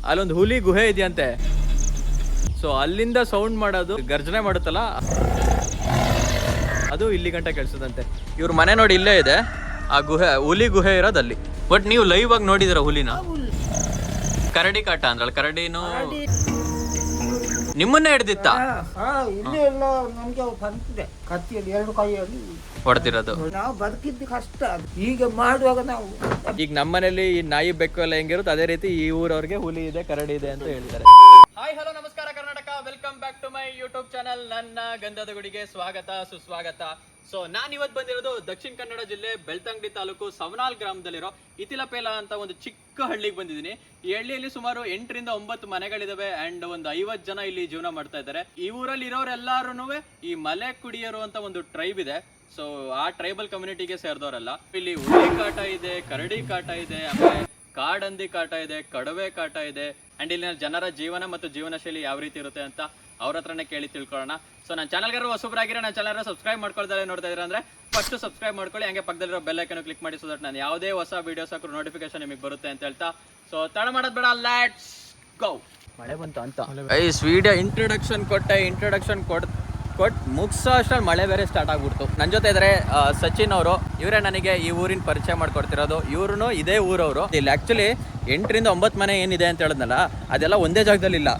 ಅಲ್ಲೊಂದು ಹುಲಿ ಗುಹೆ ಇದೆಯಂತೆ. ಸೊ ಅಲ್ಲಿಂದ ಸೌಂಡ್ ಮಾಡೋದು, ಗರ್ಜನೆ ಮಾಡುತ್ತಲ್ಲ, ಅದು ಇಲ್ಲಿ ಗಂಟೆ ಕೇಳಿಸದಂತೆ. ಇವ್ರ ಮನೆ ನೋಡಿ ಇಲ್ಲೇ ಇದೆ, ಆ ಗುಹೆ, ಹುಲಿ ಗುಹೆ ಇರೋದಲ್ಲಿ. ಬಟ್ ನೀವು ಲೈವ್ ಆಗಿ ನೋಡಿದಿರ ಹುಲಿನ? ಕರಡಿ ಕಾಟ ಅಂದ್ರಲ್ಲ, ಕರಡಿನೂ ನಿಮ್ಮನ್ನೇ ಹಿಡ್ದಿತ್ತ? ಇಲ್ಲಿ ಎಲ್ಲ ನಮ್ಗೆ ಬಂದಿದೆ ಕತ್ತಿಯಲ್ಲಿ 2 ಕೈಯಲ್ಲಿ ಹೊಡೆದಿರೋದು. ನಾವು ಬದುಕಿದ್ದು ಕಷ್ಟ. ಈಗ ಮಾಡುವಾಗ ನಾವು ಈಗ ನಮ್ಮನೇಲಿ ಈ ನಾಯಿ ಬೆಕ್ಕು ಎಲ್ಲ ಹೆಂಗಿರುತ್ತೆ ಅದೇ ರೀತಿ ಈ ಊರವ್ರಿಗೆ ಹುಲಿ ಇದೆ, ಕರಡಿ ಇದೆ ಅಂತ ಹೇಳ್ತಾರೆ. ಹಾಯ್ ಹಲೋ ನಮಸ್ಕಾರ Karnataka, welcome back to my YouTube channel. ನನ್ನ ಗಂಧದ ಗುಡಿಗೆ ಸ್ವಾಗತ ಸುಸ್ವಾಗತ. ಸೊ ನಾನ್ ಇವತ್ತು ಬಂದಿರೋದು ದಕ್ಷಿಣ ಕನ್ನಡ ಜಿಲ್ಲೆ ಬೆಳ್ತಂಗಡಿ ತಾಲೂಕು ಸವನಾಲ್ ಗ್ರಾಮದಲ್ಲಿರೋ ಇತಿಲಪೇಲ ಅಂತ ಒಂದು ಚಿಕ್ಕ ಹಳ್ಳಿಗೆ ಬಂದಿದ್ದೀನಿ. ಈ ಹಳ್ಳಿಯಲ್ಲಿ ಸುಮಾರು 8 ರಿಂದ 9 ಮನೆಗಳಿದಾವೆ ಅಂಡ್ ಒಂದು 50 ಜನ ಇಲ್ಲಿ ಜೀವನ ಮಾಡ್ತಾ ಇದ್ದಾರೆ. ಈ ಊರಲ್ಲಿ ಇರೋರೆಲ್ಲಾರು ಈ ಮಲೆ ಕುಡಿಯರು ಅಂತ ಒಂದು ಟ್ರೈಬ್ ಇದೆ. ಸೊ ಆ ಟ್ರೈಬಲ್ ಕಮ್ಯುನಿಟಿಗೆ ಸೇರಿದವರಲ್ಲ. ಇಲ್ಲಿ ಹುಲಿ ಕಾಟ ಇದೆ, ಕರಡಿ ಕಾಟ ಇದೆ, ಆಮೇಲೆ ಕಾಡಂದಿ ಕಾಟ ಇದೆ, ಕಡವೆ ಕಾಟ ಇದೆ. ಅಂಡ್ ಇಲ್ಲಿನ ಜನರ ಜೀವನ ಮತ್ತು ಜೀವನ ಶೈಲಿ ಯಾವ ರೀತಿ ಇರುತ್ತೆ ಅಂತ ಅವ್ರ ಹತ್ರನೇ ಕೇಳಿ ತಿಳ್ಕೊಳ್ಳೋಣ. ಸೊ ನನ್ನ ಚಾನಲ್ಗಾರು ಹೊಸಬ್ರಾಗಿರೋ ನನ್ನ ಚಾನಲ್ ಸಬ್ಸ್ಕ್ರೈಬ್ ಮಾಡ್ಕೊಳ್ತಾರೆ, ನೋಡ್ತಾ ಇದ್ರೆ ಅಂದ್ರೆ ಫಸ್ಟ್ ಸಬ್ಸ್ಕ್ರೈಬ್ ಮಾಡ್ಕೊಳ್ಳಿ. ಹಂಗೆ ಪಕ್ಕದಲ್ಲಿರೋ ಬೆಲ್ ಐಕನ್ ಕ್ಲಿಕ್ ಮಾಡಿ, ಸೊ ದಟ್ ನಾನು ಯಾವುದೇ ಹೊಸ ವಿಡಿಯೋಸ್ ಹಾಕೋ ನೋಟಿಫಿಕೇಶನ್ ನಿಮಗೆ ಬರುತ್ತೆ ಅಂತ ಹೇಳ್ತಾ, ಸೊ ತಡ ಮಾಡೋದು ಬೇಡ, ಲೆಟ್ಸ್ ಗೋ. ಮಳೆ ಬಂತು ಅಂತ ವಿಡಿಯೋ ಇಂಟ್ರೊಡಕ್ಷನ್ ಕೊಟ್ಟು ಮುಗಿಸೋ ಅಷ್ಟ್ರಲ್ಲಿ ಮಳೆ ಬೇರೆ ಸ್ಟಾರ್ಟ್ ಆಗ್ಬಿಡ್ತು. ನನ್ನ ಜೊತೆ ಇದ್ದಾರೆ ಸಚಿನ್ ಅವರು. ಇವರೇ ನನಗೆ ಈ ಊರಿನ ಪರಿಚಯ ಮಾಡ್ಕೊಡ್ತಿರೋದು. ಇವ್ರು ಇದೇ ಊರವರು. ಇಲ್ಲಿ ಆ್ಯಕ್ಚುಲಿ 8 ರಿಂದ 9 ಮನೆ ಏನಿದೆ ಅಂತ ಹೇಳಿದ್ನಲ್ಲ, ಅದೆಲ್ಲ ಒಂದೇ ಜಾಗದಲ್ಲಿ ಇಲ್ಲ.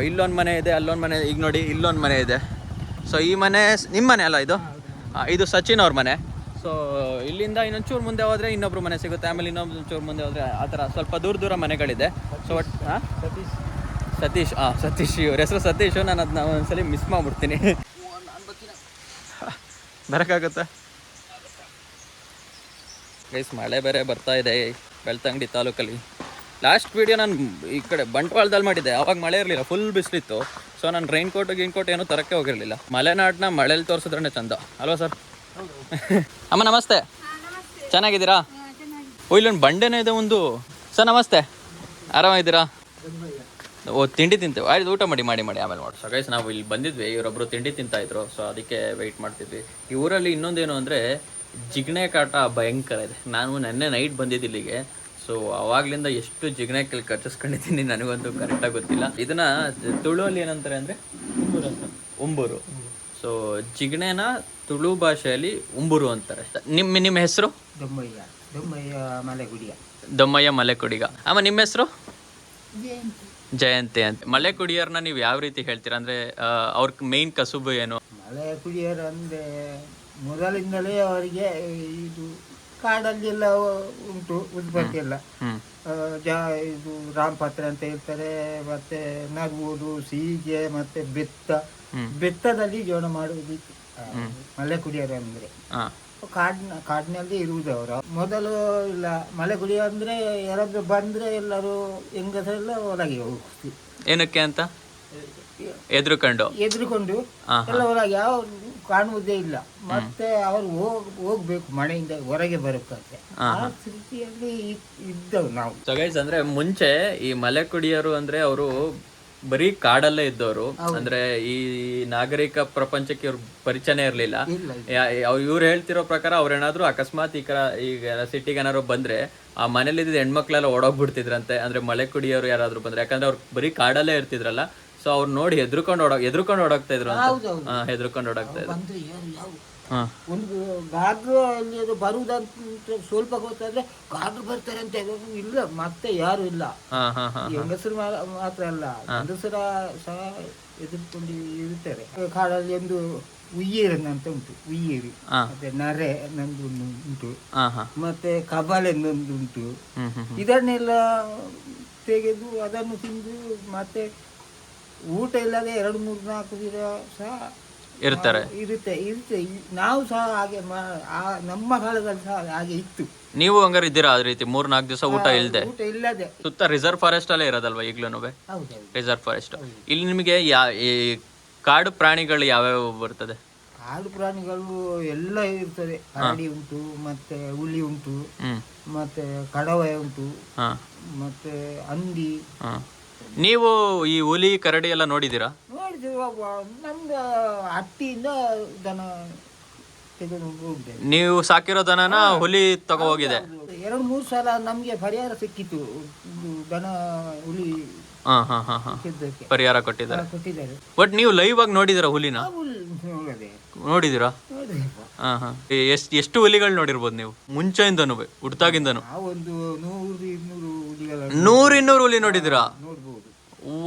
ಇಲ್ಲೊಂದು ಮನೆ ಇದೆ, ಅಲ್ಲೊಂದು ಮನೆ, ಈಗ ನೋಡಿ ಇಲ್ಲೊಂದು ಮನೆ ಇದೆ. ಸೊ ಈ ಮನೆ ನಿಮ್ಮ ಮನೆ ಅಲ್ಲ, ಇದು ಸಚಿನ್ ಅವ್ರ ಮನೆ. ಸೊ ಇಲ್ಲಿಂದ ಇನ್ನೊಂಚೂರು ಮುಂದೆ ಹೋದರೆ ಇನ್ನೊಬ್ರು ಮನೆ ಸಿಗುತ್ತೆ, ಆಮೇಲೆ ಇನ್ನೊಂಚೂರು ಮುಂದೆ ಹೋದರೆ ಆ ಥರ ಸ್ವಲ್ಪ ದೂರ ಮನೆಗಳಿದೆ. ಸೊ ಸತೀಶ್ ಇವ್ರ ಹೆಸರು ಸತೀಶು. ನಾನು ಅದನ್ನ ಒಂದ್ಸಲಿ ಮಿಸ್ ಮಾಡ್ಬಿಡ್ತೀನಿ. ಬರೋಕ್ಕಾಗುತ್ತಾ ಗೈಸ್? ಮಳೆ ಬೇರೆ ಬರ್ತಾ ಇದೆ ಬೆಳ್ತಂಗಡಿ ತಾಲೂಕಲ್ಲಿ. ಲಾಸ್ಟ್ ವಿಡಿಯೋ ನಾನು ಈ ಕಡೆ ಬಂಟ್ವಾಳದಲ್ಲಿ ಮಾಡಿದ್ದೆ, ಆವಾಗ ಮಳೆ ಇರಲಿಲ್ಲ, ಫುಲ್ ಬಿಸಿಲಿತ್ತು. ಸೊ ನಾನು ರೈನ್ಕೋಟ್ ಏನೂ ತರಕ್ಕೆ ಹೋಗಿರಲಿಲ್ಲ. ಮಲೆನಾಡನ್ನ ಮಳೇಲಿ ತೋರಿಸಿದ್ರೆ ಚಂದ ಅಲ್ವಾ ಸರ್? ಅಮ್ಮ ನಮಸ್ತೆ, ಚೆನ್ನಾಗಿದ್ದೀರಾ? ಓ ಇಲ್ಲೊಂದು ಬಂಡೆನೇ ಇದೆ ಒಂದು. ಸರ್ ನಮಸ್ತೆ, ಆರಾಮಾಗಿದ್ದೀರಾ? ಓ ತಿಂಡಿ ತಿಂತೇವೆ, ಆಯ್ತು ಊಟ ಮಾಡಿ ಆಮೇಲೆ ಮಾಡಿ. ಸೊ ಗೈಸ್ ನಾವು ಇಲ್ಲಿ ಬಂದಿದ್ವಿ, ಇವರೊಬ್ಬರು ತಿಂಡಿ ತಿಂತಾಯಿದ್ರು. ಸೊ ಅದಕ್ಕೆ ವೆಯ್ಟ್ ಮಾಡ್ತಿದ್ವಿ. ಈ ಊರಲ್ಲಿ ಇನ್ನೊಂದೇನು ಅಂದರೆ ಜಿಗಣೆ ಕಾಟ ಭಯಂಕರ ಇದೆ. ನಾನು ನೆನ್ನೆ ನೈಟ್ ಬಂದಿದ್ದು ಇಲ್ಲಿಗೆ. ಸೊ ಅವಾಗ್ಲಿಂದ ಎಷ್ಟು ಜಿಗಣೆ ಕಚ್ಚಿಸ್ಕೊಂಡಿದ್ದೀನಿ ನನಗಂತೂ ಕರೆಕ್ಟಾಗಿ ಗೊತ್ತಿಲ್ಲ. ಇದನ್ನ ತುಳುವಲ್ಲಿ ಏನಂತಾರೆ ಅಂದರೆ ಉಂಬೂರು. ಸೊ ಜಿಗಣೆನ ತುಳು ಭಾಷೆಯಲ್ಲಿ ಉಂಬೂರು ಅಂತಾರೆ. ನಿಮ್ಮ ಹೆಸರು? ದೊಮ್ಮಯ್ಯ ಮಲೆಕುಡಿಗ. ಅಮ್ಮ ನಿಮ್ಮ ಹೆಸರು? ಜಯಂತಿ ಅಂತ. ಮಲೆ ಕುಡಿಯರ್ನ ನೀವು ಯಾವ ರೀತಿ ಹೇಳ್ತೀರಾ? ಅಂದ್ರೆ ಅವ್ರ ಮೇನ್ ಕಸುಬು ಏನು? ಮಲೆ ಕುಡಿಯರು ಅಂದ್ರೆ ಮೊದಲಿಂದಲೇ ಅವರಿಗೆ ಇದು ಕಾಡಲ್ಲಿ ಎಲ್ಲ ಉಂಟು ಉತ್ಪತ್ತಿ ಎಲ್ಲ. ಇದು ರಾಮಪತ್ರ ಅಂತ ಹೇಳ್ತಾರೆ, ಮತ್ತೆ ನಗುವುದು, ಸೀಗೆ, ಮತ್ತೆ ಬೆತ್ತದಲ್ಲಿ ಜೀವನ ಮಾಡುವುದು ಮಲೆ ಕುಡಿಯರು ಅಂದ್ರೆ. ಕಾಡಿನಲ್ಲಿ ಇರುವುದು ಅವರು. ಮೊದಲು ಇಲ್ಲ ಮಲೆ ಕುಡಿಯ ಅಂದ್ರೆ ಯಾರಾದ್ರೂ ಬಂದ್ರೆ ಎಲ್ಲರೂ ಹೆಂಗಸರೆಲ್ಲ ಹೊರಗೆ ಹೋಗ್ತಿ. ಏನಕ್ಕೆ ಅಂತ ಎದುರುಕೊಂಡು ಎಲ್ಲ ಹೊರಗೆ ಯಾವ ಕಾಣುವುದೇ ಇಲ್ಲ. ಮತ್ತೆ ಅವರು ಹೋಗ್ಬೇಕು ಮನೆಯಿಂದ ಹೊರಗೆ ಬರಕ್ಕೆ. ಆ ಸ್ಥಿತಿಯಲ್ಲಿ ಇದ್ದವು ನಾವು. ಅಂದ್ರೆ ಮುಂಚೆ ಈ ಮಲೆ ಕುಡಿಯರು ಅಂದ್ರೆ ಅವರು ಬರೀ ಕಾಡಲ್ಲೇ ಇದ್ದವರು. ಅಂದ್ರೆ ಈ ನಾಗರಿಕ ಪ್ರಪಂಚಕ್ಕೆ ಇವ್ರ ಪರಿಚಯನೇ ಇರ್ಲಿಲ್ಲ. ಇವ್ರು ಹೇಳ್ತಿರೋ ಪ್ರಕಾರ ಅವ್ರೇನಾದ್ರು ಅಕಸ್ಮಾತ್ ಈಗ ಸಿಟಿಗೆ ಏನಾದ್ರು ಬಂದ್ರೆ ಆ ಮನೇಲಿ ಇದ್ದ ಹೆಣ್ಮಕ್ಳೆಲ್ಲ ಓಡೋಗ್ಬಿಡ್ತಿದ್ರಂತೆ. ಅಂದ್ರೆ ಮಲೆ ಕುಡಿಯೋರು ಯಾರಾದ್ರು ಬಂದ್ರೆ, ಯಾಕಂದ್ರೆ ಅವ್ರು ಬರೀ ಕಾಡಲ್ಲೇ ಇರ್ತಿದ್ರಲ್ಲ. ಸೊ ಅವ್ರು ನೋಡಿ ಹೆದರ್ಕೊಂಡು ಓಡೋಗ್ತಾ ಇದ್ರು. ಹೆದರ್ಕೊಂಡು ಓಡೋಗ್ತಾ ಇದ್ರು. ಒಂದು ಗಾಡ್ರು ಅಲ್ಲಿ ಬರುವುದಂತ ಸ್ವಲ್ಪ ಗೊತ್ತಾದ್ರೆ ಗಾಡ್ರು ಬರ್ತಾರೆ ಅಂತ ಇಲ್ಲ, ಮತ್ತೆ ಯಾರು ಇಲ್ಲ. ಹೆಂಗಸರು ಮಾತ್ರ ಅಲ್ಲ, ಗಂಡಸರ ಸಹ ಎದುರ್ಕೊಂಡು ಇರ್ತಾರೆ. ಕಾಡಲ್ಲಿ ಒಂದು ಉಯ್ಯೇರನ್ನಂತ ಉಂಟು, ಉಯ್ಯೇರಿ, ಮತ್ತೆ ನರೆ ನಂದು ಉಂಟು, ಮತ್ತೆ ಕಬಾಲೆಂದೊಂದು ಉಂಟು. ಇದನ್ನೆಲ್ಲ ತೆಗೆದು ಅದನ್ನು ತಿಂದು ಮತ್ತೆ ಊಟ ಇಲ್ಲದೆ 2-3-4 ದಿನ ಸಹ ಇರುತ್ತೆ. ನಾವು ಸಹ ಹಾಗೆ ನಮ್ಮ ಕಾಲದಲ್ಲಿ ಸಹ ಹಾಗೆ ಇತ್ತು. ನೀವು ಹಂಗಾರೆ ಇದ್ದೀರಾ ಆ ರೀತಿ 3-4 ದಿವಸ ಊಟ ಇಲ್ಲದೆ? ಸುತ್ತ ರಿಸರ್ವ್ ಫಾರೆಸ್ಟ್ ಅಲ್ಲೇ ಇರೋದಲ್ವಾ ಈಗ್ಲೂ? Reserve forest. ಇಲ್ಲಿ ನಿಮಗೆ ಈ ಕಾಡು ಪ್ರಾಣಿಗಳು ಯಾವ್ಯಾವ ಬರ್ತದೆ? ಕಾಡು ಪ್ರಾಣಿಗಳು ಎಲ್ಲ ಇರ್ತದೆ. ಕರಡಿ ಉಂಟು, ಮತ್ತೆ ಹುಲಿ ಉಂಟು, ಮತ್ತೆ ಕಡವೆ ಉಂಟು, ಮತ್ತೆ ಹಂದಿ. ನೀವು ಈ ಹುಲಿ ಕರಡಿ ಎಲ್ಲ ನೋಡಿದ್ದೀರಾ? ನಮ್ದು ಹಟ್ಟಿಯಿಂದ ದನ ತೆಗೆದು ಹೋಗಿದೆ. ನೀವು ಸಾಕಿರೋ ದನನ ಹುಲಿ ತಗೋ ಹೋಗಿದೆ? 2-3 ಸಲ ನಮಗೆ ಪರಿಹಾರ ಸಿಕ್ಕಿತ್ತು. ಇದು ದನ ಹುಲಿ ಸಿದ್ದಕ್ಕೆ ಪರಿಹಾರ ಕೊಟ್ಟಿದ್ದಾರೆ. ಕೊಟ್ಟಿದ್ದಾರೆ. ಬಟ್ ನೀವು ಲೈವ್ ಆಗಿ ನೋಡಿದಿರಾ ಹುಲಿನ? ನೋಡದೆ ನೋಡಿದಿರಾ? ಎಷ್ಟು ಹುಲಿಗಳು ನೋಡಿರ್ಬೋದು ನೀವು ಮುಂಚೆಯಿಂದನು, ಹುಟ್ಟಾಗಿಂದನು? ಒಂದು 100-200 ಹುಲಿಗಳ 100-200 ಹುಲಿ ನೋಡಿದಿರಾ? ನೋಡ್ಬೋದು.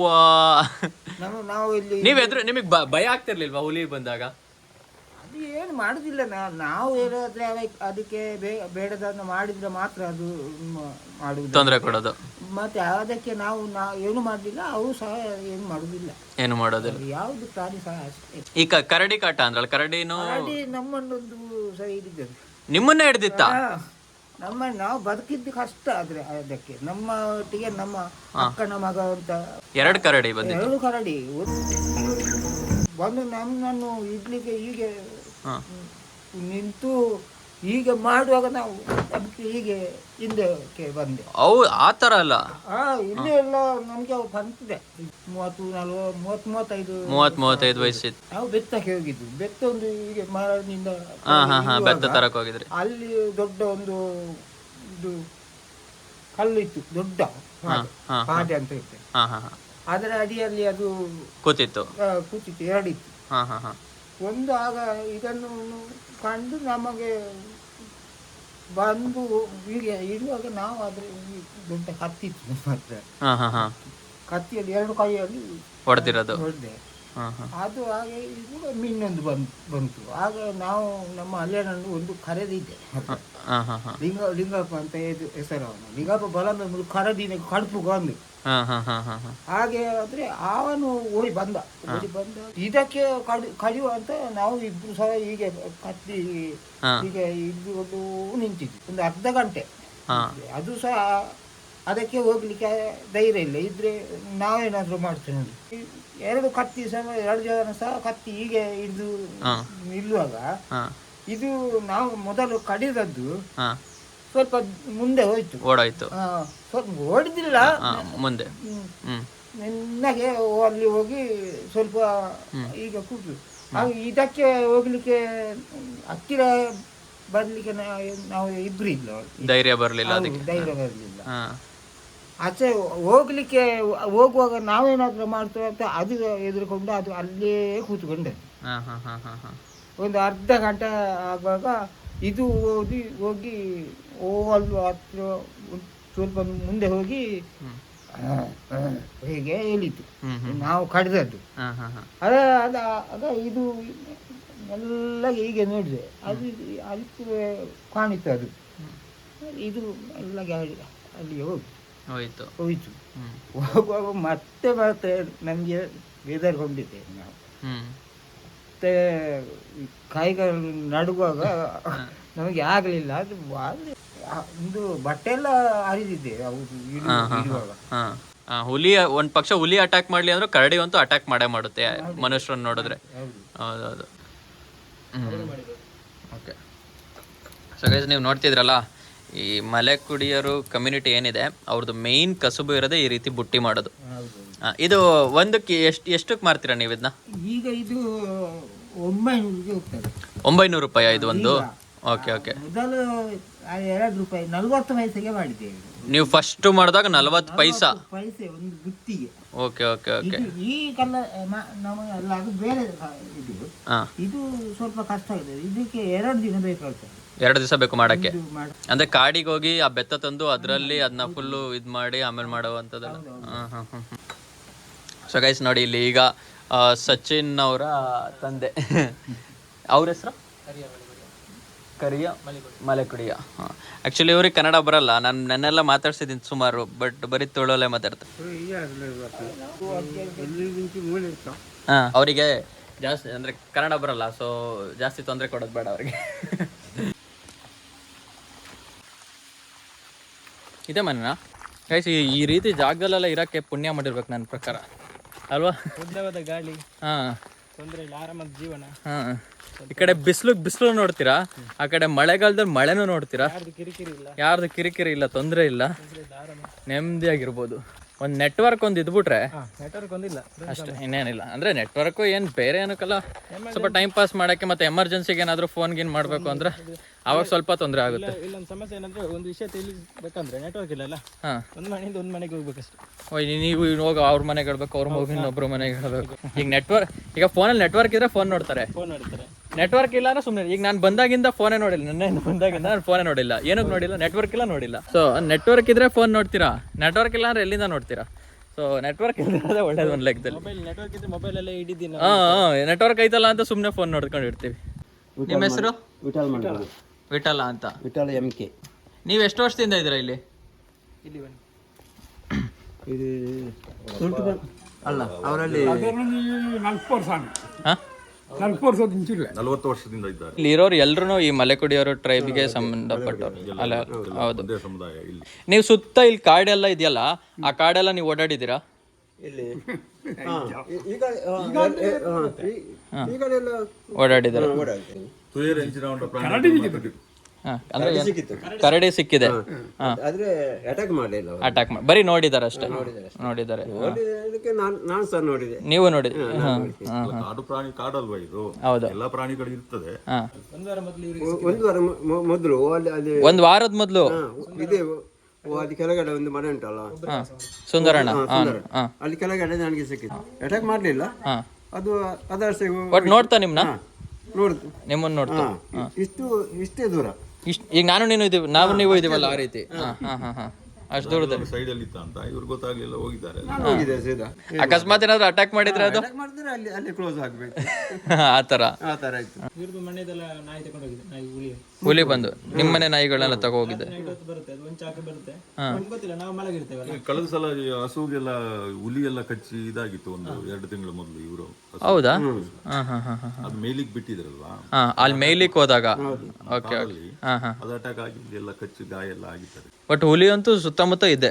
ವಾ, ನಾವು ಇಲ್ಲಿ ನಿಮಗೆ ಭಯ ಆಗ್ತಿರ್ಲಿಲ್ವಾ ಹುಲಿ ಬಂದಾಗ? ಅದು ಏನು ಮಾಡುದಿಲ್ಲ. ನಾವು ಏನಾದ್ರೆ ಅದಕ್ಕೆ ಬೇಡದನ್ನು ಮಾಡಿದ್ರೆ ಮಾತ್ರ ಅದು ಮಾಡುವುದು, ತೊಂದರೆ ಕೊಡೋದು. ಮತ್ತೆ ಅದಕ್ಕೆ ನಾವು ಏನು ಮಾಡಲಿಲ್ಲ, ಅವು ಸಹ ಏನು ಮಾಡುದಿಲ್ಲ, ಏನು ಮಾಡೋದಿಲ್ಲ. ಯಾವುದು ಪ್ರಾಣಿ ಸಹ ಅಷ್ಟೇ. ಈ ಕರಡಿ ಕಾಟ ಅಂದ್ರಲ್ಲ, ಕರಡಿನೂ ನಮ್ಮನ್ನೊಂದು ಸಹ ಹಿಡಿದದ್ದು. ನಿಮ್ಮನ್ನೇ ಹಿಡ್ದಿತ್ತ? ನಾವು ಬದುಕಿದ್ದು ಕಷ್ಟ. ಆದ್ರೆ ಅದಕ್ಕೆ ನಮ್ಮ ಒಟ್ಟಿಗೆ ನಮ್ಮ ಅಕ್ಕನ ಮಗ ಅಂತ 2 ಕರಡಿ ಬಂದಿತ್ತು. 2 ಕರಡಿ ಬಂದು ನಮ್ಮನ್ನು ಇಡ್ಲಿಕ್ಕೆ ಹೀಗೆ ನಿಂತು ಹೀಗೆ ಮಾಡುವಾಗ ನಾವು ಅದಕ್ಕೆ ಹೀಗೆ ಹಿಂದಕ್ಕೆ ಬಂದೆ. ಅವು ಆ ಥರ ಅಲ್ಲ, ಇಲ್ಲಿ ಎಲ್ಲ ನಮ್ಗೆ ಅವು ಬಂತಿದೆ 30-35 ವಯಸ್ಸಿತ್ತು. ನಾವು ಬೆತ್ತಕ್ಕೆ ಹೋಗಿದ್ದು. ಬೆತ್ತ ಒಂದು ಹೀಗೆ ಮರದಿಂದ ಬೆತ್ತ ತರಕ್ ಹೋಗಿದ್ರಿ. ಅಲ್ಲಿ ದೊಡ್ಡ ಒಂದು ಇದು ಕಲ್ಲಿತ್ತು, ದೊಡ್ಡ ಪಾದೆ ಅಂತ ಇರ್ತದೆ. ಅದರ ಅಡಿಯಲ್ಲಿ ಅದು ಕೂತಿತ್ತು. 2 ಇತ್ತು. ಒಂದು ಆಗ ಇದನ್ನು ಕಂಡು ನಮಗೆ ಬಂದು ಹೀಗೆ ಇಡುವಾಗ ನಾವು ಅದ್ರ ದೊಡ್ಡ ಕತ್ತಿತ್ತು ಮಾತ್ರ, ಕತ್ತಿಯಲ್ಲಿ 2 ಕೈಯಲ್ಲಿ ಹೊಡೆದಿರೋದು ಹೊಡೆದೆ. ಅದು ಹಾಗೆ ಇನ್ನೊಂದು ಬಂತು. ಆಗ ನಾವು ನಮ್ಮ ಅಲ್ಲಿಯನ್ನು ಒಂದು ಕರೆದಿದ್ದೆ, ಲಿಂಗಪ್ಪ ಅಂತ ಹೆಸರು ಅವನು. ಲಿಂಗಪ್ಪ ಬಲಂದ ಕರೆದಿನ ಕಡುಪು ಬಂದು ಹಾಗೆ ಆದ್ರೆ ಅವನು ಓಡಿ ಬಂದ. ಇದಕ್ಕೆ ಕಡಿಯುವ ಅಂತ ನಾವು ಇಬ್ರು ಸಹ ಹೀಗೆ ಕತ್ತಿ ಹೀಗೆ ಇದ್ದುಕೊಂಡು ನಿಂತಿದ್ವಿ ಒಂದು ಅರ್ಧ ಗಂಟೆ. ಅದು ಸಹ ಅದಕ್ಕೆ ಹೋಗ್ಲಿಕ್ಕೆ ಧೈರ್ಯ ಇಲ್ಲ. ಇದ್ರೆ ನಾವೇನಾದ್ರೂ ಮಾಡ್ತೇವೆ. 2 ಕತ್ತಿ ಸಹ 2 ಜನ ಸಹ ಕತ್ತಿ ಹೀಗೆ ಹಿಡಿದು ನಿಲ್ಲುವಾಗ ಇದು ನಾವು ಮೊದಲು ಕಡಿದದ್ದು ಸ್ವಲ್ಪ ಮುಂದೆ ಓಡಾಯ್ತು. ಸ್ವಲ್ಪ ಓಡಿದಿಲ್ಲ, ಮುಂದೆ ನಿನ್ನಗೆ ಅಲ್ಲಿ ಹೋಗಿ ಸ್ವಲ್ಪ ಈಗ ಕೂತು ಇದಕ್ಕೆ ಹೋಗ್ಲಿಕ್ಕೆ ಹತ್ತಿರ ಬರ್ಲಿಕ್ಕೆ ನಾವು ಇಬ್ರು ಇಲ್ಲ, ಧೈರ್ಯ ಬರಲಿಲ್ಲ. ಆಚೆ ಹೋಗುವಾಗ ನಾವೇನಾದ್ರೂ ಮಾಡ್ತೇವೆ ಅಂತ ಅದು ಎದುರುಕೊಂಡು ಅದು ಅಲ್ಲೇ ಕೂತ್ಕೊಂಡೆ. ಒಂದು ಅರ್ಧ ಗಂಟೆ ಆಗುವಾಗ ಇದು ಹೋಗಿ ಅಲ್ಲಿ ಹತ್ರ ಸ್ವಲ್ಪ ಮುಂದೆ ಹೋಗಿ ಹೇಗೆ ಹೇಳಿತು ನಾವು ಕಡಿದದ್ದು. ಅದ ಇದು ಎಲ್ಲ ಹೀಗೆ ನೋಡಿದೆ, ಅದು ಅದಕ್ಕೆ ಕಾಣಿತು. ಅದು ಇದು ಎಲ್ಲ ಅಲ್ಲಿ ಹೋಯ್ತು. ಹೋಗುವಾಗ ಮತ್ತೆ ನಮಗೆ ಬೇದರ್ಕೊಂಡಿದ್ದೆ ನಾವು. ಮತ್ತೆ ಕೈಗಳು ನಡುವಾಗ ನಮಗೆ ಆಗಲಿಲ್ಲ. ಅದು ಒಂದು ಬಟ್ಟೆ ಎಲ್ಲ ಹರಿದಿದ್ದೆ ಇಡುವಾಗ. ಹುಲಿ ಒಂದ್ ಪಕ್ಷ ಹುಲಿ ಅಟ್ಯಾಕ್ ಮಾಡ್ಲಿ ಅಂದ್ರೆ ಕರಡಿ ಅಂತೂ ಅಟ್ಯಾಕ್ ಮಾಡೇ ಮಾಡುತ್ತೆ ಮನುಷ್ಯರನ್ನ ನೋಡಿದ್ರೆ. ಹೌದೌದು. ಓಕೆ, ಸೊ ಗೈಸ್ ನೀವು ನೋಡ್ತಿದ್ರಲ್ಲ, ಈ ಮಲೆಕುಡಿಯರು ಕಮ್ಯುನಿಟಿ ಏನಿದೆ ಅವ್ರದ್ದು ಮೇನ್ ಕಸುಬು ಇರೋದೇ ಈ ರೀತಿ ಬುಟ್ಟಿ ಮಾಡೋದು. ಇದು ಒಂದಕ್ಕೆ ಎಷ್ಟಕ್ಕೆ ಮಾರ್ತೀರಾ ನೀವು ಇದನ್ನ? ಈಗ ಇದು 900 ರೂಪಾಯಿ ಇದು ಒಂದು. Okay okay. ಮೊದಲು 2 ರೂಪಾಯಿ 40 ಪೈಸೆಗೆ ಮಾಡಿದ್ದೇವೆ. ನೀವು ಫಸ್ಟ್ ಮಾಡಿದಾಗ 40 ಪೈಸೆ ಒಂದು ಬುತ್ತಿಗೆ. Okay okay okay. ಈ ಕಲ್ಲ ನಮಗೆಲ್ಲ ಅದು ಬೇರೆ ಇದು ಸ್ವಲ್ಪ ಕಷ್ಟ ಇದೆ. ಇದಕ್ಕೆ 2 ದಿನ ಬೇಕಾಗ್ತದೆ. 2 ದಿವಸ ಬೇಕು ಮಾಡಕ್ಕೆ. ಅಂದ್ರೆ ಕಾಡಿಗೆ ಹೋಗಿ ಆ ಬೆತ್ತ ತಂದು ಅದರಲ್ಲಿ ಅದನ್ನ ಫುಲ್ಲು ಇದು ಮಾಡಿ ಆಮೇಲೆ ಮಾಡುವಂಥದ್ದಲ್ಲ. ಸೊ ಗೈಸ್ ನೋಡಿ, ಇಲ್ಲಿ ಈಗ ಸಚಿನ್ ಅವರ ತಂದೆ, ಅವ್ರ ಹೆಸರು ಕರಿಯ ಮಲೆಕುಡಿಯ. ಆ್ಯಕ್ಚುಲಿ ಇವ್ರಿಗೆ ಕನ್ನಡ ಬರಲ್ಲ. ನನ್ನೆಲ್ಲ ಮಾತಾಡ್ಸಿದ್ದೀನಿ ಸುಮಾರು, ಬಟ್ ಬರೀ ತುಳುವಲ್ಲೇ ಮಾತಾಡ್ತಾರೆ. ಅವರಿಗೆ ಜಾಸ್ತಿ ಅಂದರೆ ಕನ್ನಡ ಬರಲ್ಲ, ಸೊ ಜಾಸ್ತಿ ತೊಂದರೆ ಕೊಡೋದು ಬೇಡ ಅವ್ರಿಗೆ. ಇದೆ ಮನೆನಾ ಗೈಸ್? ಈ ರೀತಿ ಜಾಗದಲ್ಲೆಲ್ಲ ಇರೋಕ್ಕೆ ಪುಣ್ಯ ಮಾಡಿರ್ಬೇಕು ನನ್ನ ಪ್ರಕಾರ, ಅಲ್ವಾ? ಉದ್ದವಾದ ಗಾಳಿ, ತೊಂದರೆ ಇಲ್ಲ, ಆರಾಮಾದ ಜೀವನ. ಈ ಕಡೆ ಬಿಸಿಲು ನೋಡ್ತೀರಾ, ಆ ಕಡೆ ಮಳೆಗಾಲದಲ್ಲಿ ಮಳೆನೂ ನೋಡ್ತೀರಾ. ಯಾರ್ದು ಕಿರಿಕಿರಿ ಇಲ್ಲ, ತೊಂದರೆ ಇಲ್ಲ, ನೆಮ್ಮದಿಯಾಗಿರ್ಬೋದು. ಒಂದು ನೆಟ್ವರ್ಕ್ ಒಂದು ಇದ್ಬಿಟ್ರೆ ನೆಟ್ವರ್ಕ್ ಒಂದಿಲ್ಲ ಅಷ್ಟೇ, ಇನ್ನೇನಿಲ್ಲ. ಅಂದರೆ ನೆಟ್ವರ್ಕು ಏನು ಬೇರೆ ಏನಕ್ಕಲ್ಲ, ಸ್ವಲ್ಪ ಟೈಮ್ ಪಾಸ್ ಮಾಡೋಕ್ಕೆ ಮತ್ತು ಎಮರ್ಜೆನ್ಸಿಗೆ ಏನಾದರೂ ಫೋನ್ ಗೀನ್ ಮಾಡಬೇಕು ಅಂದರೆ ಅವಾಗ ಸ್ವಲ್ಪ ತೊಂದರೆ ಆಗುತ್ತೆ. ಇಲ್ಲೊಂದು ಸಮಸ್ಯೆ ಏನಂದ್ರೆ ಒಂದು ವಿಷಯ ತಿಳಿಸ್ಬೇಕಂದ್ರೆ ನೆಟ್ವರ್ಕ್ ಇಲ್ಲಲ್ಲ. ಹಾಂ, ಒಂದು ಮನೆಯಿಂದ ಒಂದು ಮನೆಗೆ ಹೋಗ್ಬೇಕಷ್ಟೇ. ನೀವು ಹೋಗಿ ಅವ್ರ ಮನೆಗೆ ಹೇಳ್ಬೇಕು, ಅವ್ರ ಮಗು ಇನ್ನೊಬ್ರ ಮನೆಗೆ ಹೇಳ್ಬೇಕು. ಈಗ ನೆಟ್ವರ್ಕ್, ಈಗ ಫೋನಲ್ಲಿ ನೆಟ್ವರ್ಕ್ ಇದ್ರೆ ಫೋನ್ ನೋಡ್ತಾರೆ, ಫೋನ್ ಮಾಡ್ತಾರೆ. ನೆಟ್ವರ್ಕ್ ಇಲ್ಲ ಅಂದ್ರೆ ಸುಮ್ಮನೆ. ಈಗ ನಾನು ಬಂದಾಗಿಂದ ಫೋನೇ ನೋಡಿಲ್ಲ, ನೆನ್ನೆ ಬಂದಾಗಿಂದ ನಾನು ಫೋನೇ ನೋಡಿಲ್ಲ. ಏನಕ್ಕೆ ನೋಡಿಲ್ಲ? ನೆಟ್ವರ್ಕ್ ಇಲ್ಲ, ನೋಡಿಲ್ಲ. ಸೊ ನೆಟ್ವರ್ಕ್ ಇದ್ರೆ ಫೋನ್ ನೋಡ್ತೀರಾ, ನೆಟ್ವರ್ಕ್ ಇಲ್ಲ ಅಂದ್ರೆ ಎಲ್ಲಿಂದ ನೋಡ್ತೀರಾ? ಸೊ ನೆಟ್ವರ್ಕ್ ಇರೋದೇ ಒಳ್ಳೇದು ಒಂದು ಲೆಕ್ಕದಲ್ಲಿ. ಮೊಬೈಲ್ ನೆಟ್ವರ್ಕ್ ಇದ್ರೆ ಮೊಬೈಲಲ್ಲೇ ಇಡೀ ದಿನ ನೆಟ್ವರ್ಕ್ ಐತಲ್ಲ ಅಂತ ಸುಮ್ಮನೆ ಫೋನ್ ನೋಡ್ಕೊಂಡು ಇರ್ತೀವಿ. ನಿಮ್ಮ ಹೆಸರು? ವಿಠಲ ಅಂತ. ವಿಠಲ MK. ನೀವು ಎಷ್ಟು ವರ್ಷದಿಂದ ಇದ್ದೀರಾ ಇಲ್ಲಿ? ಇಲ್ಲಿ ಬನ್ನಿ. ಇದು ಅಲ್ಲ ಅವರಲ್ಲಿ 40 ವರ್ಷದಿಂದ ಇದ್ದಾರೆ. ಇಲ್ಲಿ ಇರೋರು ಎಲ್ಲರೂ ಈ ಮಲೆಕುಡಿಯವರು ಟ್ರೈಬ್ಗೆ ಸಂಬಂಧಪಟ್ಟವ್ರು ಅಲ್ಲ? ಹೌದು. ಒಂದೇ ಸಮುದಾಯ ಇಲ್ಲಿ. ನೀವು ಸುತ್ತ ಇಲ್ಲಿ ಕಾಡೆಲ್ಲ ಇದೆಯಲ್ಲ, ಆ ಕಾಡೆಲ್ಲ ನೀವು ಓಡಾಡಿದ್ದೀರಾ? ಇಲ್ಲಿ ಈ ಕಡೆ ಎಲ್ಲ ಓಡಾಡಿದ್ದೀರಾ? ತುಯರ್ ಹೆಂಚಿನ ಒಂದು ಪ್ರಾಣಿ ಅಂದ್ರೆ ಕರಡಿ ಸಿಕ್ಕಿದೆ. ಆದ್ರೆ ಅಟ್ಯಾಕ್ ಮಾಡಲಿಲ್ಲ. ಅಟ್ಯಾಕ್ ಮಾಡಿ ಬರೀ ನೋಡಿದಾರೆ ಅಷ್ಟೇ. ನೋಡಿದ್ದಾರೆ. ಅದಕ್ಕೆ ನಾನು ಸಹ ನೋಡಿದೆ. ನೀವು ನೋಡಿದ್ರಿ? ಕಾಡು ಪ್ರಾಣಿ, ಕಾಡಲ್ವಾ ಇದು? ಹೌದು. ಎಲ್ಲಾ ಪ್ರಾಣಿಗಳು ಇರ್ತದೆ. ಒಂದು ವಾರ ಮೊದಲು ಅಲ್ಲಿ ಒಂದ್ ವಾರದ ಮೊದಲು ಇದೆ. ಅದು ಕೆಳಗಡೆ ಒಂದು ಮನೆ ಉಂಟಲ್ಲ, ಸುಂದರಣ್ಣ, ಅಲ್ಲಿ ಕೆಳಗಡೆ ನನಗೆ ಸಿಕ್ಕಿತ್ತು. ಅಟ್ಯಾಕ್ ಮಾಡಲಿಲ್ಲ. ಅದು ಅದರ್ಸೆ ಬಟ್ ನೋಡ್ತಾ ನಿಮ್ನ, ನೋಡ್ತು, ನಿಮ್ಮನ್ನ ನೋಡ್ತಾ ಇಷ್ಟೇ ದೂರ. ಈಗ ನಾನು ನೀನು ಇದೀವಿ, ನಾವು ನೀವು ಇದೀವಲ್ಲ, ಆ ರೀತಿ. ಅಷ್ಟು ದೂರದಲ್ಲಿ ಸೈಡ್ ಅಲ್ಲಿ ಇತ್ತ ಅಂತ ಇವ್ರಿಗೆ ಗೊತ್ತಾಗ್ಲಿಲ್ಲ, ಹೋಗಿದ್ದಾರೆ. ಹೋಗಿದೆ ಸೀದಾ. ಅಕಸ್ಮಾತ್ ಏನಾದ್ರು ಅಟ್ಯಾಕ್ ಮಾಡಿದ್ರೆ ಅದು ಅಟ್ಯಾಕ್ ಮಾಡಿದ್ರೆ ಅಲ್ಲಿ ಕ್ಲೋಸ್ ಆಗ್ಬೇಕು. ಆ ತರ ಆಯ್ತು. ಇವ್ರದ್ದು ಮನೆಯದೆಲ್ಲ ನಾಯಿ ತಗೊಂಡು ಹೋಗಿದೆ. ನಾಯಿ ಹುಲಿ ಬಂದು ನಿಮ್ಮನೆ ನಾಯಿಗಳನ್ನೆಲ್ಲ ತಗೋ ಹೋಗಿದೆ. ಬರುತ್ತೆ, ಅದು ಒಂದು ಚಾಕು ಬರುತ್ತೆ. ನಮ್ಗೆ ಗೊತ್ತಿಲ್ಲ, ನಾವು ಮಲಗಿರ್ತೇವಲ್ಲ. ಕಳೆದ ಸಲ ಈ ಹಸುಗೆಲ್ಲ ಹುಲಿ ಎಲ್ಲ ಕಚ್ಚಿ ಇದಾಗಿತ್ತು ಒಂದು 2 ತಿಂಗಳ ಮೊದಲು. ಇವರು ಹೌದಾ? ಅದು ಮೇಲಿಗೆ ಬಿಟ್ಟಿದ್ರಲ್ವಾ, ಅಲ್ಲಿ ಮೇಯ್ಲಿಕ್ಕೆ ಹೋದಾಗ. ಓಕೆ. ಅದು ಅಟ್ಯಾಕ್ ಆಗಿ ಎಲ್ಲ ಕಚ್ಚಿ ಗಾಯ ಎಲ್ಲ ಆಗಿದ್ದಾರೆ. ಬಟ್ ಹುಲಿ ಅಂತೂ ಸುತ್ತಮುತ್ತ ಇದೆ,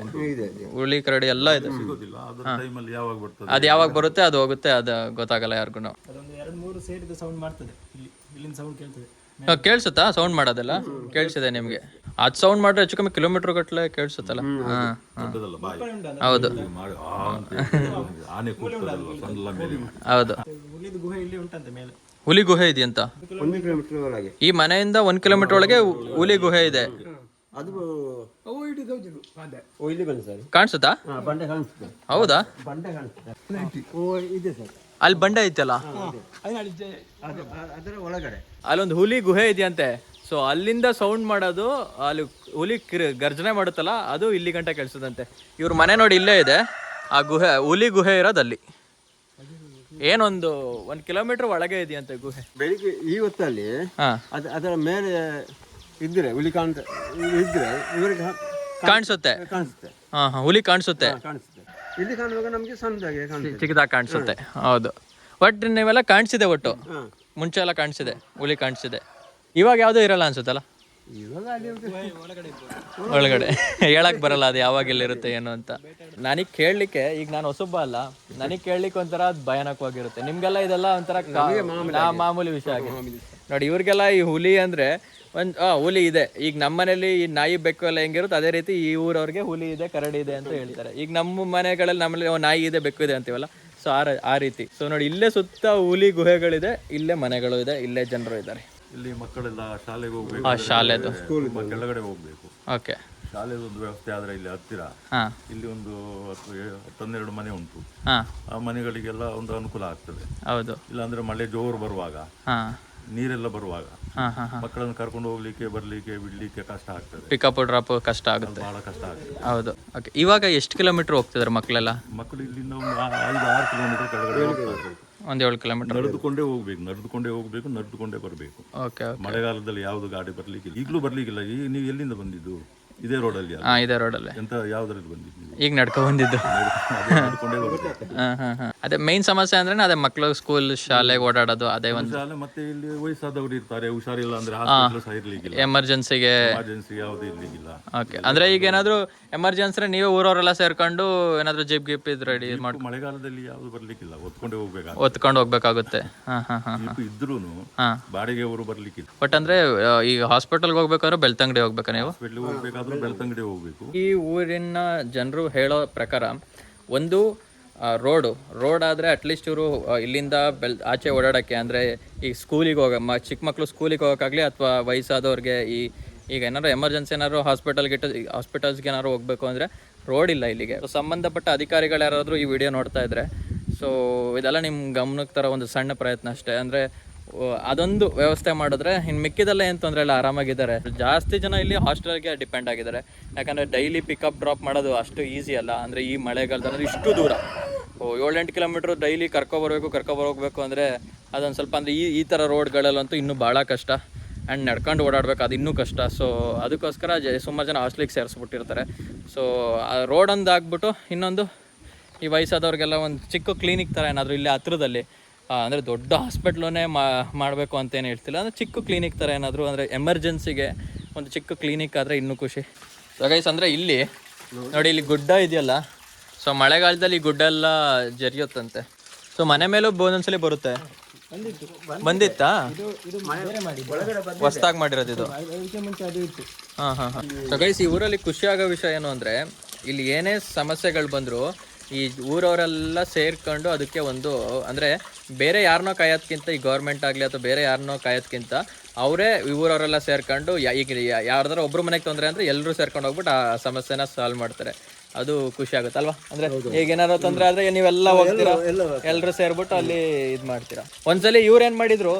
ಹುಲಿ ಕರಡಿ ಎಲ್ಲ ಇದೆ. ಸಿಗೋದಿಲ್ಲ ಅದ್ರ ಟೈಮಲ್ಲಿ ಯಾವಾಗ ಬರ್ತದೆ, ಅದು ಯಾವಾಗ ಬರುತ್ತೆ ಅದು ಹೋಗುತ್ತೆ, ಅದು ಗೊತ್ತಾಗಲ್ಲ ಯಾರಿಗೂ. ಅದೊಂದು 2-3 ಸೇರಿದ ಸೌಂಡ್ ಮಾಡ್ತದೆ. ಇಲ್ಲಿಂದ ಸೌಂಡ್ ಕೇಳ್ತದೆ. ಕೇಳಿಸುತ್ತಾ ಸೌಂಡ್ ಮಾಡೋದೆಲ್ಲ? ಕೇಳಿಸಿದೆ ನಿಮಗೆ? ಅದು ಸೌಂಡ್ ಮಾಡ್ರೆ ಹೆಚ್ಚು ಕಮ್ಮಿ ಕಿಲೋಮೀಟರ್ ಗಟ್ಟಲೆ ಕೇಳಿಸುತ್ತಲ್ಲ? ದೊಡ್ಡದಲ್ಲ ಬಾಯಿ ಹೌದು ಮಾಡಿ ಅಂತ ಆನೆ ಕೂಗ್ತದಲ್ವಾ ಸಣ್ಣ ಮೇಲೆ. ಹೌದು. ಹುಲಿದು ಗುಹೆ ಇಲ್ಲಿ ಉಂಟಂತೆ ಮೇಲೆ. ಹುಲಿ ಗುಹೆ ಇದೆಯಂತ 1 ಕಿಲೋಮೀಟರ್ ಒಳಗೆ. ಈ ಮನೆಯಿಂದ 1 ಕಿಲೋಮೀಟರ್ ಒಳಗೆ ಹುಲಿ ಗುಹೆ ಇದೆ. ಅದು ಇಲ್ಲಿ ಬಂದು ಸರ್ ಕಾಣಿಸುತ್ತಾ? ಬಂಡೆ ಕಾಣಿಸುತ್ತೆ. ಹೌದಾ? ಬಂಡೆ ಕಾಣಿಸುತ್ತೆ. ಇದೆ ಸರ್, ಅಲ್ಲಿ ಬಂಡೆ ಐತಲ್ಲ, ಅದರ ಒಳಗಡೆ ಅಲ್ಲೊಂದು ಹುಲಿ ಗುಹೆ ಇದೆಯಂತೆ. ಸೊ ಅಲ್ಲಿಂದ ಸೌಂಡ್ ಮಾಡೋದು, ಅಲ್ಲಿ ಹುಲಿ ಗರ್ಜನೆ ಮಾಡುತ್ತಲ್ಲ, ಅದು ಇಲ್ಲಿ ಗಂಟೆ ಕೇಳಿಸೋದಂತೆ. ಇವ್ರ ಮನೆ ನೋಡಿ ಇಲ್ಲೇ ಇದೆ, ಆ ಗುಹೆ, ಹುಲಿ ಗುಹೆ ಇರೋದು ಅಲ್ಲಿ. ಏನೊಂದು 1 ಕಿಲೋಮೀಟರ್ ಒಳಗೆ ಇದೆಯಂತೆ ಗುಹೆ. ಬೆಳಿಗ್ಗೆ ಈ ಹೊತ್ತಲ್ಲಿ ಅದರ ಮೇಲೆ ಇದ್ರೆ ಹುಲಿ ಇದ್ರೆ ಇವರಿಗೆ ಕಾಣಿಸುತ್ತೆ. ಕಾಣಿಸುತ್ತೆ. ಹುಲಿ ಕಾಣಿಸುತ್ತೆ. ಕಾಣಿಸುತ್ತೆ. ಇಲ್ಲಿ ಕಾಣುವಾಗ ನಮಗೆ ಸಣ್ಣದಾಗಿ ಕಾಣಿಸುತ್ತೆ, ಚಿಕ್ಕದಾಗಿ ಕಾಣಿಸುತ್ತೆ. ಹೌದು. ಒಟ್ಟು ನೀವೆಲ್ಲ ಕಾಣಿಸಿದೆ, ಒಟ್ಟು ಮುಂಚೆ ಎಲ್ಲ ಕಾಣಿಸಿದೆ, ಹುಲಿ ಕಾಣಿಸಿದೆ. ಇವಾಗ ಯಾವುದೂ ಇರಲ್ಲ ಅನ್ಸುತ್ತಲ್ಲ ಒಳಗಡೆ? ಹೇಳಕ್ ಬರಲ್ಲ ಅದು ಯಾವಾಗ ಎಲ್ಲಿರುತ್ತೆ ಏನು ಅಂತ. ನನಗೆ ಕೇಳಲಿಕ್ಕೆ, ಈಗ ನಾನು ಹೊಸಬ್ಬ ಅಲ್ಲ, ನನಗೆ ಕೇಳಲಿಕ್ಕೆ ಒಂಥರ ಭಯಾನಕವಾಗಿರುತ್ತೆ. ನಿಮ್ಗೆಲ್ಲ ಇದೆಲ್ಲ ಒಂಥರ ಮಾಮೂಲಿ ವಿಷಯ ಆಗಿದೆ ನೋಡಿ. ಇವ್ರಿಗೆಲ್ಲ ಈ ಹುಲಿ ಅಂದ್ರೆ ಹುಲಿ ಇದೆ. ಈಗ ನಮ್ಮನೇಲಿ ಈ ನಾಯಿ ಬೆಕ್ಕು ಎಲ್ಲ ಹೆಂಗಿರುತ್ತೆ ಅದೇ ರೀತಿ ಈ ಊರವ್ರಿಗೆ ಹುಲಿ ಇದೆ, ಕರಡಿ ಇದೆ ಅಂತ ಹೇಳ್ತಾರೆ. ಈಗ ನಮ್ಮ ಮನೆಗಳಲ್ಲಿ ನಮ್ಮಲ್ಲಿ ನಾಯಿ ಇದೆ, ಬೆಕ್ಕು ಇದೆ ಅಂತೀವಲ್ಲ, ಸೊ ಆ ರೀತಿ. ಸೊ ನೋಡಿ, ಇಲ್ಲೇ ಸುತ್ತ ಹುಲಿ ಗುಹೆಗಳಿದೆ, ಇಲ್ಲೇ ಮನೆಗಳು ಇದೆ, ಇಲ್ಲೇ ಜನರು ಇದ್ದಾರೆ. ಇಲ್ಲಿ ಮಕ್ಕಳೆಲ್ಲ ಶಾಲೆಗೆ ಹೋಗ್ಬೇಕು, ಶಾಲೆದು ಕೆಳಗಡೆ ಹೋಗ್ಬೇಕು. ಓಕೆ. ಶಾಲೆದು ಒಂದು ವ್ಯವಸ್ಥೆ ಆದ್ರೆ ಇಲ್ಲಿ ಹತ್ತಿರ, ಇಲ್ಲಿ ಒಂದು 10-12 ಮನೆ ಉಂಟು. ಆ ಮನೆಗಳಿಗೆಲ್ಲ ಒಂದು ಅನುಕೂಲ ಆಗ್ತದೆ. ಹೌದು. ಇಲ್ಲಾಂದ್ರೆ ಮಳೆ ಜೋರು ಬರುವಾಗ, ನೀರೆಲ್ಲ ಬರುವಾಗ ಮಕ್ಕಳನ್ನು ಕರ್ಕೊಂಡು ಹೋಗ್ಲಿಕ್ಕೆ, ಬರ್ಲಿಕ್ಕೆ, ಬಿಡ್ಲಿಕ್ಕೆ ಕಷ್ಟ ಆಗ್ತದೆ. ಪಿಕಪ್ ಡ್ರಾಪ್ ಕಷ್ಟ ಆಗುತ್ತೆ, ಬಹಳ ಕಷ್ಟ ಆಗ್ತದೆ. ಹೌದು. ಓಕೆ. ಇವಾಗ ಎಷ್ಟು ಕಿಲೋಮೀಟರ್ ಹೋಗ್ತಿದ್ದಾರೆ ಮಕ್ಕಳೆಲ್ಲ? ಮಕ್ಕಳು ಇಲ್ಲಿಂದ ಒಂದು 5-6 ಕಿಲೋಮೀಟರ್ ಕೆಳಗಡೆ ಹೋಗ್ತಾರೆ. ಒಂದು 7 ಕಿಲೋಮೀಟರ್ ನಡೆದುಕೊಂಡೇ ಹೋಗ್ಬೇಕು, ನಡೆದುಕೊಂಡೇ ಬರಬೇಕು. ಓಕೆ. ಮಳೆಗಾಲದಲ್ಲಿ ಯಾವ್ದು ಗಾಡಿ ಬರ್ಲಿಕ್ಕಿಲ್ಲ, ಈಗಲೂ ಬರ್ಲಿಕ್ಕಿಲ್ಲ. ನೀವು ಎಲ್ಲಿಂದ ಬಂದಿದ್ದು? ಇದೇ ರೋಡಲ್ಲಿ? ಇದೇ ರೋಡಲ್ಲೇ. ಎಂತ ಯಾವ್ದ್ರಲ್ಲಿ ಬಂದಿದ್ದು? ಈಗ ನಡ್ಕೊ ಬಂದಿದ್ದು. ಅದೇ ಮೇನ್ ಸಮಸ್ಯೆ ಅಂದ್ರೆ ಅದೇ ಮಕ್ಕಳು ಸ್ಕೂಲ್ ಶಾಲೆಗೆ ಓಡಾಡೋದು, ಅದೇ ಒಂದು. ಮತ್ತೆ ಇಲ್ಲಿ ವಯಸ್ಸಾದವರು ಇರ್ತಾರೆ, ಹುಷಾರಿಲ್ಲ ಅಂದ್ರೆ ಹಾಸ್ಪಿಟಲ್ ಸಹ ಇರ್ಲಿಕ್ಕಿಲ್ಲ, ಎಮರ್ಜೆನ್ಸಿ ಯಾವ್ದು ಇರ್ಲಿಕ್ಕಿಲ್ಲ. ಓಕೆ. ಅಂದ್ರೆ ಈಗ ಏನಾದ್ರು ಎಮರ್ಜೆನ್ಸಿ ನೀವೇ ಊರವರೆಲ್ಲ ಸೇರ್ಕೊಂಡು ಏನಾದ್ರು ಜಿಪ್ ಗಿಪ್ ಇದ್ ರೆಡಿ ಮಾಡಿ. ಮಳೆಗಾಲದಲ್ಲಿ ಯಾವ್ದು ಬರ್ಲಿಕ್ಕಿಲ್ಲ, ಒತ್ಕೊಂಡು ಹೋಗ್ಬೇಕಾಗುತ್ತೆ. ಇದ್ರೂ ಬಾಡಿಗೆ ಅವರು ಬರ್ಲಿಕ್ಕಿಲ್ಲ. ಬಟ್ ಅಂದ್ರೆ ಈಗ ಹಾಸ್ಪಿಟಲ್ಗೆ ಹೋಗ್ಬೇಕಾದ್ರೆ ಬೆಳ್ತಂಗಡಿ ಹೋಗ್ಬೇಕಾ ನೀವು? ಹೋಗ್ಬೇಕಾದ್ರೂ ಬೆಳ್ತಂಗಡಿ ಹೋಗ್ಬೇಕು. ಈ ಊರಿನ ಜನರು ಹೇಳೋ ಪ್ರಕಾರ ಒಂದು ರೋಡ್ ಆದರೆ ಅಟ್ಲೀಸ್ಟ್ ಇವರು ಇಲ್ಲಿಂದ ಆಚೆ ಓಡಾಡೋಕ್ಕೆ, ಅಂದರೆ ಈ ಸ್ಕೂಲಿಗೆ ಚಿಕ್ಕ ಮಕ್ಕಳು ಸ್ಕೂಲಿಗೆ ಹೋಗೋಕ್ಕಾಗಲಿ ಅಥವಾ ವಯಸ್ಸಾದವ್ರಿಗೆ ಈಗ ಏನಾದ್ರು ಎಮರ್ಜೆನ್ಸಿ ಏನಾದ್ರು ಹಾಸ್ಪಿಟಲ್ಸ್ಗೆ ಏನಾದ್ರು ಹೋಗಬೇಕು ಅಂದರೆ ರೋಡ್ ಇಲ್ಲ ಇಲ್ಲಿಗೆ. ಸೊ ಸಂಬಂಧಪಟ್ಟ ಅಧಿಕಾರಿಗಳು ಯಾರಾದರೂ ಈ ವಿಡಿಯೋ ನೋಡ್ತಾ ಇದ್ದರೆ, ಸೊ ಇದೆಲ್ಲ ನಿಮ್ಮ ಗಮನಕ್ಕೆ ಥರ ಒಂದು ಸಣ್ಣ ಪ್ರಯತ್ನ ಅಷ್ಟೇ. ಅಂದರೆ ಅದೊಂದು ವ್ಯವಸ್ಥೆ ಮಾಡಿದ್ರೆ ಇನ್ನು ಮಿಕ್ಕಿದೆಲ್ಲ ಏನು ತೊಂದರೆ ಇಲ್ಲ, ಆರಾಮಾಗಿದ್ದಾರೆ. ಜಾಸ್ತಿ ಜನ ಇಲ್ಲಿ ಹಾಸ್ಟೆಲ್ಗೆ ಡಿಪೆಂಡ್ ಆಗಿದ್ದಾರೆ, ಯಾಕಂದರೆ ಡೈಲಿ ಪಿಕಪ್ ಡ್ರಾಪ್ ಮಾಡೋದು ಅಷ್ಟು ಈಸಿ ಅಲ್ಲ. ಅಂದರೆ ಈ ಮಳೆಗಾಲದಲ್ಲಿ ಇಷ್ಟು ದೂರ 7-8 ಕಿಲೋಮೀಟ್ರ್ ಡೈಲಿ ಕರ್ಕೊಬರೋಗ್ಬೇಕು ಅಂದರೆ ಅದೊಂದು ಸ್ವಲ್ಪ, ಅಂದರೆ ಈ ಥರ ರೋಡ್ಗಳಲ್ಲಂತೂ ಇನ್ನೂ ಭಾಳ ಕಷ್ಟ. ಆ್ಯಂಡ್ ನಡ್ಕೊಂಡು ಓಡಾಡ್ಬೇಕು, ಅದು ಇನ್ನೂ ಕಷ್ಟ. ಸೊ ಅದಕ್ಕೋಸ್ಕರ ಸುಮಾರು ಜನ ಹಾಸ್ಟೆಲಿಗೆ ಸೇರಿಸ್ಬಿಟ್ಟಿರ್ತಾರೆ. ಸೊ ಆ ರೋಡೊಂದು ಆಗ್ಬಿಟ್ಟು ಇನ್ನೊಂದು ಈ ವಯಸ್ಸಾದವ್ರಿಗೆಲ್ಲ ಒಂದು ಚಿಕ್ಕ ಕ್ಲಿನಿಕ್ ಥರ ಏನಾದರೂ ಇಲ್ಲಿ ಹತ್ರದಲ್ಲಿ, ಅಂದರೆ ದೊಡ್ಡ ಹಾಸ್ಪಿಟ್ಲನ್ನೇ ಮಾಡಬೇಕು ಅಂತೇನು ಹೇಳ್ತಿಲ್ಲ, ಅಂದರೆ ಚಿಕ್ಕ ಕ್ಲಿನಿಕ್ ಥರ ಏನಾದರೂ, ಅಂದರೆ ಎಮರ್ಜೆನ್ಸಿಗೆ ಒಂದು ಚಿಕ್ಕ ಕ್ಲಿನಿಕ್ ಆದರೆ ಇನ್ನೂ ಖುಷಿ. ಸೊ ಗೈಸ್, ಅಂದರೆ ಇಲ್ಲಿ ನೋಡಿ, ಇಲ್ಲಿ ಗುಡ್ಡ ಇದೆಯಲ್ಲ, ಸೊ ಮಳೆಗಾಲದಲ್ಲಿ ಈ ಗುಡ್ಡ ಎಲ್ಲ ಜರಿಯುತ್ತಂತೆ. ಸೊ ಮನೆ ಮೇಲೂ ಒಂದೊಂದ್ಸಲಿ ಬರುತ್ತೆ. ಬಂದಿತ್ತಾ? ಹೊಸ್ದಾಗಿ ಮಾಡಿರೋದು ಇದು. ಹಾಂ. ಸೊ ಗೈಸ್, ಈ ಊರಲ್ಲಿ ಖುಷಿ ಆಗೋ ವಿಷಯ ಏನು ಅಂದರೆ, ಇಲ್ಲಿ ಏನೇ ಸಮಸ್ಯೆಗಳು ಬಂದರೂ ಈ ಊರವರೆಲ್ಲ ಸೇರ್ಕೊಂಡು ಅದಕ್ಕೆ ಒಂದು, ಅಂದರೆ ಬೇರೆ ಯಾರನ್ನೋ ಕಾಯೋದ್ಕಿಂತ, ಈ ಗೌರ್ಮೆಂಟ್ ಆಗಲಿ ಅಥವಾ ಬೇರೆ ಯಾರನ್ನೋ ಕಾಯೋದ್ಕಿಂತ ಅವರೇ ಊರವರೆಲ್ಲ ಸೇರ್ಕೊಂಡು, ಈಗ ಯಾರ್ದಾರ ಒಬ್ಬರು ಮನೆಗೆ ತೊಂದರೆ ಅಂದರೆ ಎಲ್ಲರೂ ಸೇರ್ಕೊಂಡು ಹೋಗ್ಬಿಟ್ಟು ಆ ಸಮಸ್ಯೆನ ಸಾಲ್ವ್ ಮಾಡ್ತಾರೆ. ಅದು ಖುಷಿ ಆಗುತ್ತೆ ಅಲ್ವಾ? ಅಂದರೆ ಈಗ ಏನಾರು ತೊಂದರೆ ಆದರೆ ನೀವೆಲ್ಲ ಹೋಗ್ತೀರಾ, ಎಲ್ಲರೂ ಸೇರ್ಬಿಟ್ಟು ಅಲ್ಲಿ ಇದು ಮಾಡ್ತೀರಾ. ಒಂದ್ಸಲಿ ಇವ್ರು ಏನು ಮಾಡಿದ್ರು,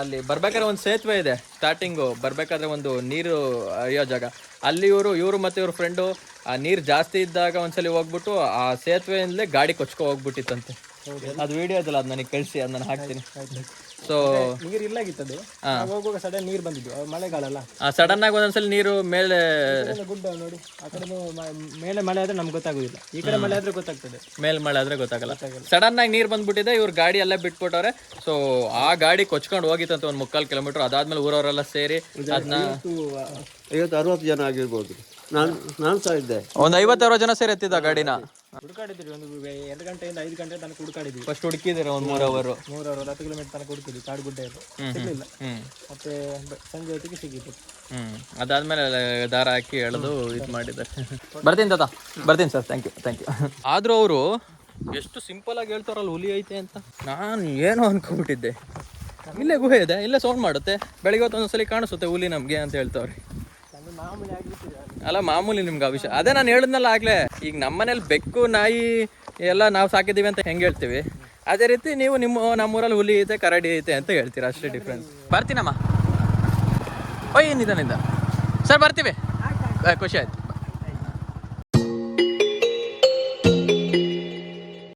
ಅಲ್ಲಿ ಬರ್ಬೇಕಾದ್ರೆ ಒಂದು ಸೇತುವೆ ಇದೆ, ಸ್ಟಾರ್ಟಿಂಗು ಬರ್ಬೇಕಾದ್ರೆ ಒಂದು ನೀರು ಹರಿಯೋ ಜಾಗ, ಅಲ್ಲಿ ಇವರು ಮತ್ತು ಇವ್ರ ಫ್ರೆಂಡು ಆ ನೀರು ಜಾಸ್ತಿ ಇದ್ದಾಗ ಒಂದ್ಸಲಿ ಹೋಗ್ಬಿಟ್ಟು ಆ ಸೇತುವೆಯಿಂದಲೇ ಗಾಡಿ ಕೊಚ್ಕೊ ಹೋಗ್ಬಿಟ್ಟಿತ್ತಂತೆ. ಅದು ವಿಡಿಯೋ ಇದಲ್ಲ, ಅದು ನನಗೆ ಕಳಿಸಿ, ಅದು ನಾನು ಹಾಕ್ತೀನಿ. ಸೊ ನೀರು ಇಲ್ಲಾಗಿತ್ತದು, ಹೋಗುವಾಗ ಸಡನ್ ನೀರು ಬಂದಿದ್ದು, ಮಳೆಗಾಲ ಅಲ್ಲ, ಸಡನ್ ಆಗಿ ಒಂದೊಂದ್ಸಲಿ ನೀರು ಮೇಲೆ ಗುಡ್ಡ ನೋಡಿ, ಆ ಕಡೆ ಮೇಲೆ ಮಳೆ ಆದ್ರೆ ನಮ್ಗೆ ಗೊತ್ತಾಗುದಿಲ್ಲ, ಈ ಕಡೆ ಮಳೆ ಆದ್ರೆ ಗೊತ್ತಾಗ್ತದೆ, ಮೇಲ್ ಮಳೆ ಆದ್ರೆ ಗೊತ್ತಾಗಲ್ಲ. ಸಡನ್ ಆಗಿ ನೀರು ಬಂದ್ಬಿಟ್ಟಿದೆ, ಇವ್ರ ಗಾಡಿ ಎಲ್ಲ ಬಿಟ್ಬಿಟ್ಟವ್ರೆ. ಸೊ ಆ ಗಾಡಿ ಕೊಚ್ಕೊಂಡು ಹೋಗಿತ್ತಂತ ಒಂದು 3/4 ಕಿಲೋಮೀಟರ್. ಅದಾದ್ಮೇಲೆ ಊರವರೆಲ್ಲ ಸೇರಿ ಅದನ್ನ 50-60 ಜನ ಆಗಿರ್ಬೋದು. ನಾನು ಸಹ ಇದ್ದೆ. ಒಂದು 50-60 ಜನ ಸೇರಿ ಎತ್ತಿದ್ದ ಗಾಡಿನ. ಹುಡುಕಾಡಿದ್ವಿ, ಒಂದು 2 ಗಂಟೆಯಿಂದ 5 ಗಂಟೆ ತನಕ ಹುಡುಕಾಡಿದ್ವಿ. ಫಸ್ಟ್ ಹುಡುಕಿದ್ದೀರ ಒಂದು 3 ಅವರು 10 ಕಿಲೋಮೀಟರ್ ತನಕ ಹುಡುಕಿದ್ವಿ, ಕಾಡು ಗುಡ್ಡ ಇತ್ತು, ಸಿಗ್ಲಿಲ್ಲ. ಮತ್ತೆ ಸಂಜೆ ಹೊತ್ತಿಗೆ ಸಿಗಿತ್ತು. ಅದಾದ್ಮೇಲೆ ದಾರ ಹಾಕಿ ಎಳೆದು ಇದು ಮಾಡಿದ್ದಾರೆ. ಬರ್ತೀನಿ ಸರ್, ಥ್ಯಾಂಕ್ ಯು. ಆದ್ರೂ ಅವರು ಎಷ್ಟು ಸಿಂಪಲ್ ಆಗಿ ಹೇಳ್ತಾರಲ್ಲ, ಹುಲಿ ಐತೆ ಅಂತ. ನಾನು ಏನೋ ಅನ್ಕೊಂಡ್ಬಿಟ್ಟಿದ್ದೆ, ಇಲ್ಲೇ ಗುಹೆ ಇದೆ, ಇಲ್ಲೇ ಸೌಂಡ್ ಮಾಡುತ್ತೆ, ಬೆಳಿಗ್ಗೆ ಹೊತ್ತು ಒಂದೊಂದ್ಸಲಿ ಕಾಣಿಸುತ್ತೆ ಹುಲಿ ನಮಗೆ ಅಂತ ಹೇಳ್ತಾವ್ರಿ. ಅಲ್ಲ ಮಾಮೂಲಿ ನಿಮ್ಗೆ ಆ ವಿಷಯ. ಅದೇ ನಾನು ಹೇಳಿದ್ನಲ್ಲ ಆಗ್ಲೇ, ಈಗ ನಮ್ಮನೇಲಿ ಬೆಕ್ಕು ನಾಯಿ ಎಲ್ಲ ನಾವು ಸಾಕಿದ್ದೀವಿ ಅಂತ ಹೆಂಗೆ ಹೇಳ್ತೀವಿ, ಅದೇ ರೀತಿ ನೀವು ನಮ್ಮೂರಲ್ಲಿ ಹುಲಿ ಐತೆ ಕರಡಿ ಐತೆ ಅಂತ ಹೇಳ್ತೀರಾ, ಅಷ್ಟೇ ಡಿಫ್ರೆನ್ಸ್. ಬರ್ತೀನಮ್ಮ. ಏನಿದೆ ಸರ್, ಬರ್ತೀವಿ, ಖುಷಿ ಆಯ್ತು.